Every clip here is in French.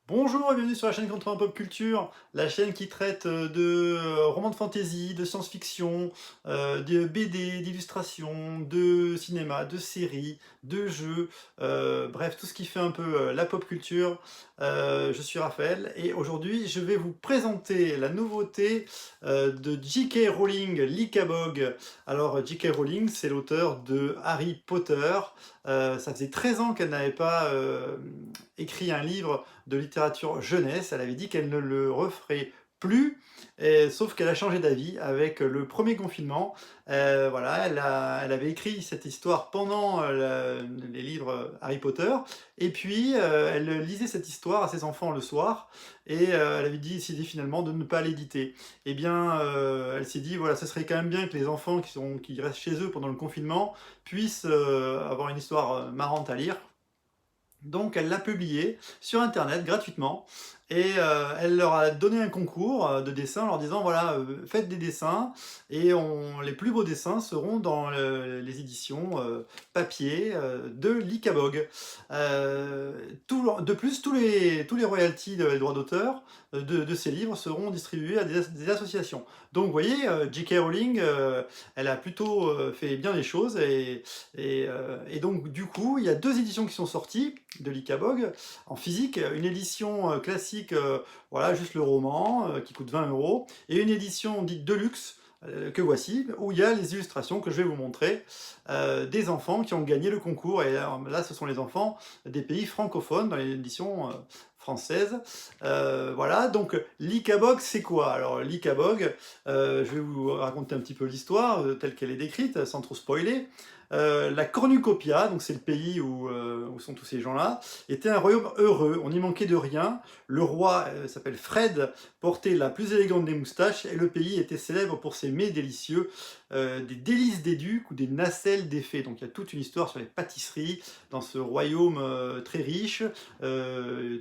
Bonjour et bienvenue sur la chaîne Contre Pop Culture, la chaîne qui traite de romans de fantasy, de science-fiction, de BD, d'illustrations, de cinéma, de séries, de jeux, bref, tout ce qui fait un peu la pop culture. Je suis Raphaël et aujourd'hui je vais vous présenter la nouveauté de J.K. Rowling, Licabog. Alors J.K. Rowling, c'est l'auteur de Harry Potter. Ça faisait 13 ans qu'elle n'avait pas écrit un livre de littérature jeunesse. Elle avait dit qu'elle ne le referait plus, sauf qu'elle a changé d'avis avec le premier confinement. Voilà, elle avait écrit cette histoire pendant les livres Harry Potter, et puis elle lisait cette histoire à ses enfants le soir, et elle avait décidé finalement de ne pas l'éditer. Eh bien, elle s'est dit, voilà, ce serait quand même bien que les enfants qui restent chez eux pendant le confinement puissent avoir une histoire marrante à lire. Donc elle l'a publié sur internet gratuitement et elle leur a donné un concours de dessin en leur disant voilà, faites des dessins et les plus beaux dessins seront dans les éditions papier de l'ICABOG. De plus, tous les royalties des droits d'auteur de ces livres seront distribués à des associations. Donc vous voyez, J.K. Rowling, elle a plutôt fait bien les choses et donc du coup, il y a deux éditions qui sont sorties de l'ICABOG en physique, une édition classique, voilà, juste le roman, qui coûte 20 €, et une édition dite Deluxe, que voici, où il y a les illustrations que je vais vous montrer, des enfants qui ont gagné le concours, et là ce sont les enfants des pays francophones dans l'édition française. Voilà, donc l'ICABOG c'est quoi? Alors l'ICABOG, je vais vous raconter un petit peu l'histoire telle qu'elle est décrite, sans trop spoiler. La cornucopia, donc c'est le pays où sont tous ces gens-là, était un royaume heureux, on n'y manquait de rien. Le roi s'appelle Fred, portait la plus élégante des moustaches, et le pays était célèbre pour ses mets délicieux, des délices des ducs ou des nacelles des fées. Donc il y a toute une histoire sur les pâtisseries dans ce royaume très riche.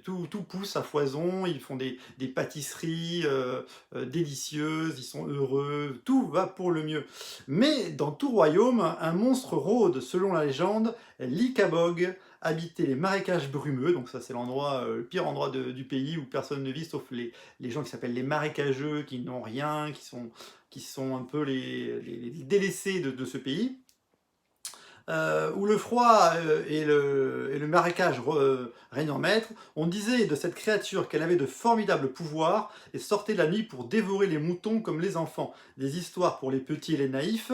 Tout pousse à foison, ils font des pâtisseries délicieuses, ils sont heureux, tout va pour le mieux. Mais dans tout royaume, un monstre rôde. Selon la légende, l'Icabog habitait les marécages brumeux, donc ça c'est l'endroit, le pire endroit du pays où personne ne vit, sauf les gens qui s'appellent les marécageux, qui n'ont rien, qui sont un peu les délaissés de ce pays. Où le froid et le marécage règnent en maître. On disait de cette créature qu'elle avait de formidables pouvoirs et sortait la nuit pour dévorer les moutons comme les enfants. Des histoires pour les petits et les naïfs.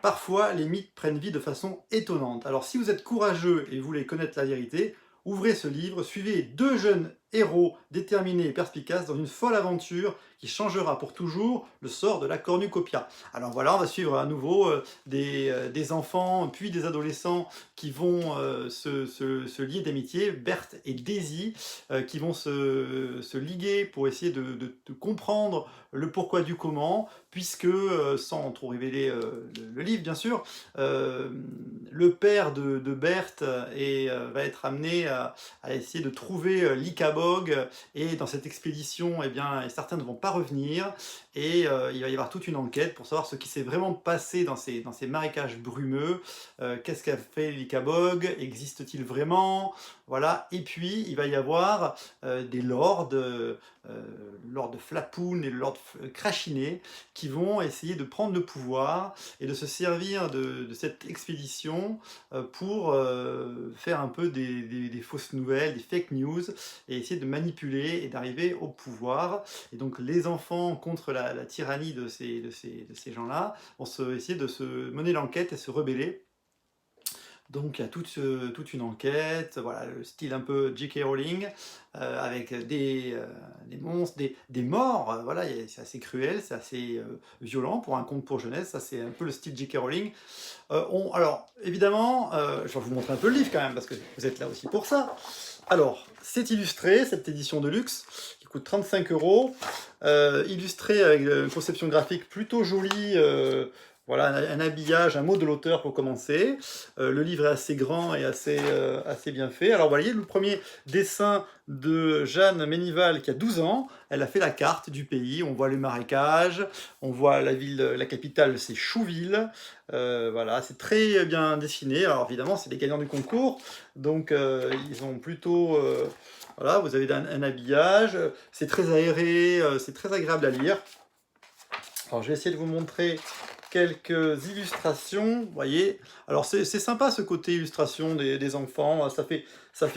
Parfois, les mythes prennent vie de façon étonnante. Alors si vous êtes courageux et vous voulez connaître la vérité, ouvrez ce livre, suivez deux jeunes héros déterminés et perspicaces dans une folle aventure qui changera pour toujours le sort de la cornucopia. Alors voilà, on va suivre à nouveau des enfants puis des adolescents qui vont se lier d'amitié, Berthe et Daisy, qui vont se liguer pour essayer de comprendre le pourquoi du comment, puisque, sans trop révéler le livre bien sûr, le père de Berthe va être amené à essayer de trouver l'Icabog, et dans cette expédition, eh bien, certains ne vont pas revenir, et il va y avoir toute une enquête pour savoir ce qui s'est vraiment passé dans ces marécages brumeux. Qu'est-ce qu'a fait l'Icabog? Existe-t-il vraiment? Voilà, et puis il va y avoir des lords, Lord Flapoun et le Lord Crachinet, qui vont essayer de prendre le pouvoir et de se servir de cette expédition pour faire un peu des fausses nouvelles, des fake news, et essayer de manipuler et d'arriver au pouvoir. Et donc les enfants, contre la tyrannie de ces gens-là, vont essayer de se mener l'enquête et se rebeller. Donc il y a toute une enquête, voilà, le style un peu J.K. Rowling, avec des monstres, des morts, voilà, c'est assez cruel, c'est assez violent pour un conte pour jeunesse, ça c'est un peu le style J.K. Rowling. Alors, évidemment, je vais vous montrer un peu le livre quand même, parce que vous êtes là aussi pour ça. Alors, c'est illustré, cette édition de luxe, qui coûte 35 €, illustré avec une conception graphique plutôt jolie, voilà, un habillage, un mot de l'auteur pour commencer. Le livre est assez grand et assez bien fait. Alors, vous voyez, le premier dessin de Jeanne Ménival, qui a 12 ans, elle a fait la carte du pays. On voit les marécages, on voit la ville, la capitale, c'est Chouville. Voilà, c'est très bien dessiné. Alors, évidemment, c'est les gagnants du concours, donc ils ont plutôt Voilà, vous avez un habillage, c'est très aéré, c'est très agréable à lire. Alors je vais essayer de vous montrer quelques illustrations, vous voyez. Alors c'est sympa ce côté illustration des enfants, ça fait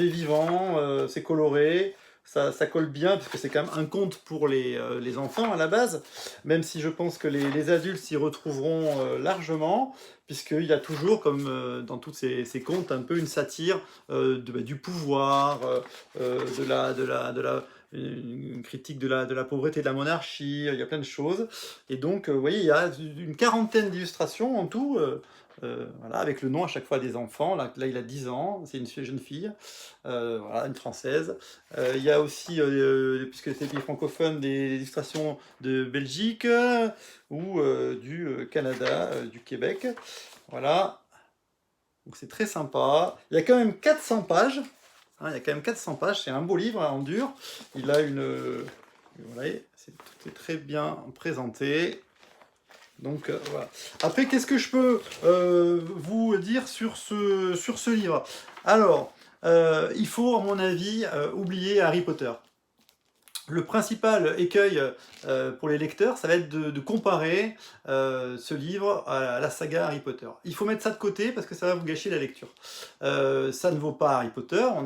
vivant, c'est coloré, ça colle bien, parce que c'est quand même un conte pour les enfants à la base, même si je pense que les adultes s'y retrouveront largement, puisqu'il y a toujours, comme dans tous ces contes, un peu une satire du pouvoir, une critique de la pauvreté de la monarchie, il y a plein de choses. Et donc, vous voyez, il y a une quarantaine d'illustrations en tout, voilà, avec le nom à chaque fois des enfants. Là il a 10 ans, c'est une jeune fille, voilà, une Française. Il y a aussi, puisque c'est pays francophone, des illustrations de Belgique ou du Canada, du Québec. Voilà, donc c'est très sympa. Il y a quand même 400 pages. Hein, il y a quand même 400 pages, c'est un beau livre hein, en dur. Il a voilà, tout est très bien présenté. Donc voilà. Après, qu'est-ce que je peux vous dire sur ce livre? Alors, il faut, à mon avis, oublier Harry Potter. Le principal écueil pour les lecteurs, ça va être de comparer ce livre à la saga Harry Potter. Il faut mettre ça de côté parce que ça va vous gâcher la lecture. Ça ne vaut pas Harry Potter, on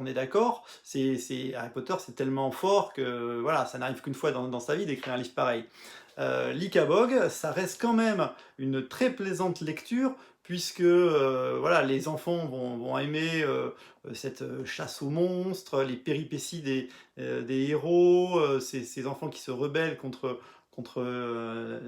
est d'accord. Harry Potter, c'est tellement fort que voilà, ça n'arrive qu'une fois dans sa vie d'écrire un livre pareil. L'Ikabog, ça reste quand même une très plaisante lecture, puisque voilà, les enfants vont aimer cette chasse aux monstres, les péripéties des héros, ces enfants qui se rebellent contre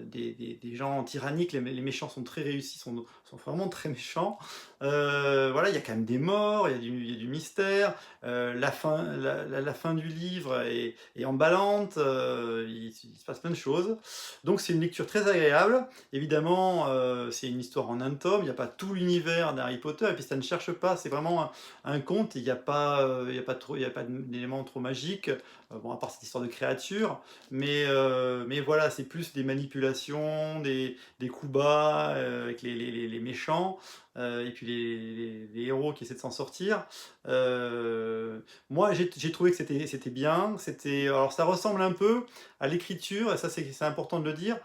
des gens tyranniques. Les méchants sont très réussis, sont vraiment très méchants. Voilà, il y a quand même des morts, il y a du mystère. La fin du livre est emballante, il se passe plein de choses. Donc c'est une lecture très agréable. Évidemment, c'est une histoire en un tome, il n'y a pas tout l'univers d'Harry Potter, et puis ça ne cherche pas, c'est vraiment un conte, il n'y a pas, il y a pas d'éléments trop magiques, bon, à part cette histoire de créatures, mais voilà, c'est plus des manipulations, des coups bas avec les méchants, et puis les héros qui essaient de s'en sortir. Moi, j'ai trouvé que c'était bien. Alors, ça ressemble un peu à l'écriture, et ça c'est important de le dire,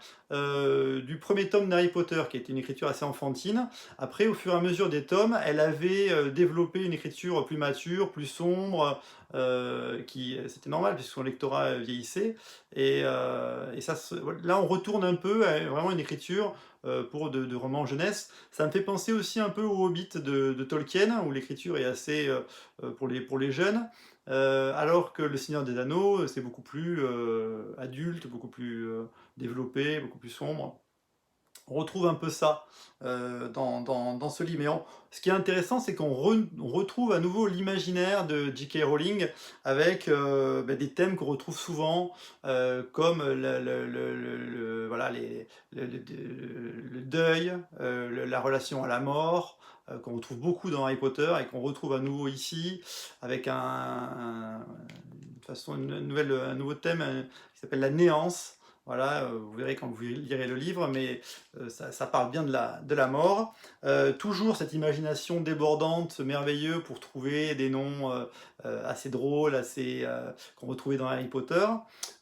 du premier tome d'Harry Potter, qui était une écriture assez enfantine. Après, au fur et à mesure des tomes, elle avait développé une écriture plus mature, plus sombre, c'était normal puisque son lectorat vieillissait. Et ça, là, on retourne un peu à vraiment une écriture pour de romans jeunesse. Ça me fait penser aussi un peu au Hobbit de Tolkien, où l'écriture est assez pour les jeunes, alors que Le Seigneur des Anneaux, c'est beaucoup plus adulte, beaucoup plus développé, beaucoup plus sombre. On retrouve un peu ça dans ce livre. Ce qui est intéressant, c'est qu'on retrouve à nouveau l'imaginaire de J.K. Rowling avec des thèmes qu'on retrouve souvent, comme voilà, le deuil, la relation à la mort, qu'on retrouve beaucoup dans Harry Potter et qu'on retrouve à nouveau ici, avec de façon, un nouveau thème qui s'appelle la néance. Voilà, vous verrez quand vous lirez le livre, mais ça parle bien de la mort. Toujours cette imagination débordante, ce merveilleux pour trouver des noms assez drôles, qu'on retrouvait dans Harry Potter.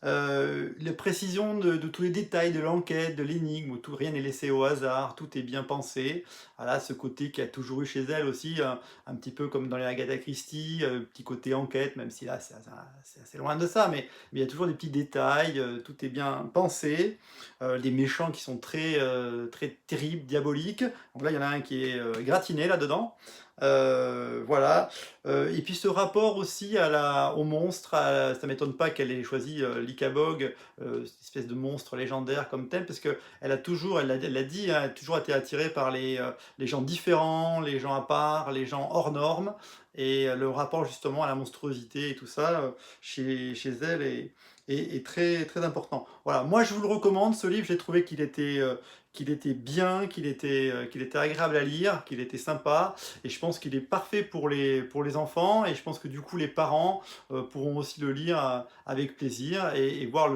La précision de tous les détails de l'enquête, de l'énigme, où rien n'est laissé au hasard, tout est bien pensé. Voilà, ce côté qu'il y a toujours eu chez elle aussi, un petit peu comme dans les Agatha Christie, petit côté enquête, même si là c'est assez loin de ça, mais il y a toujours des petits détails, tout est bien pensé, des méchants qui sont très terribles, diaboliques. Donc là, il y en a un qui est gratiné là-dedans. Voilà. Et puis ce rapport aussi au monstre, ça m'étonne pas qu'elle ait choisi l'Ikabog, cette espèce de monstre légendaire comme thème, parce que elle l'a dit, hein, elle a toujours été attirée par les gens différents, les gens à part, les gens hors normes, et le rapport justement à la monstruosité et tout ça, chez elle est très, très important. Voilà, moi je vous le recommande, ce livre, j'ai trouvé qu'il était bien, qu'il était agréable à lire, qu'il était sympa, et je pense qu'il est parfait pour les enfants, et je pense que du coup les parents pourront aussi le lire avec plaisir, et voir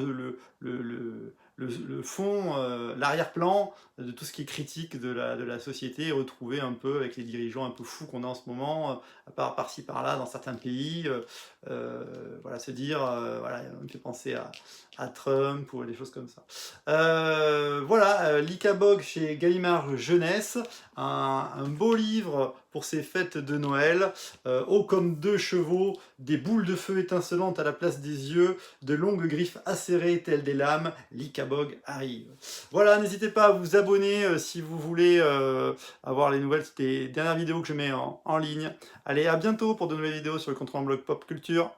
le fond, l'arrière-plan de tout ce qui est critique de la société, et retrouver un peu avec les dirigeants un peu fous qu'on a en ce moment, par-ci par-là dans certains pays, voilà, se dire, voilà, on me fait penser à Trump ou des choses comme ça. Voilà, l'Icabog chez Gallimard Jeunesse, un beau livre pour ces fêtes de Noël, haut comme deux chevaux, des boules de feu étincelantes à la place des yeux, de longues griffes acérées telles des lames, l'Icabog arrive. Voilà, n'hésitez pas à vous abonner si vous voulez avoir les nouvelles des dernières vidéos que je mets en ligne. Allez, à bientôt pour de nouvelles vidéos sur le Compte Rendu Blog Pop Culture.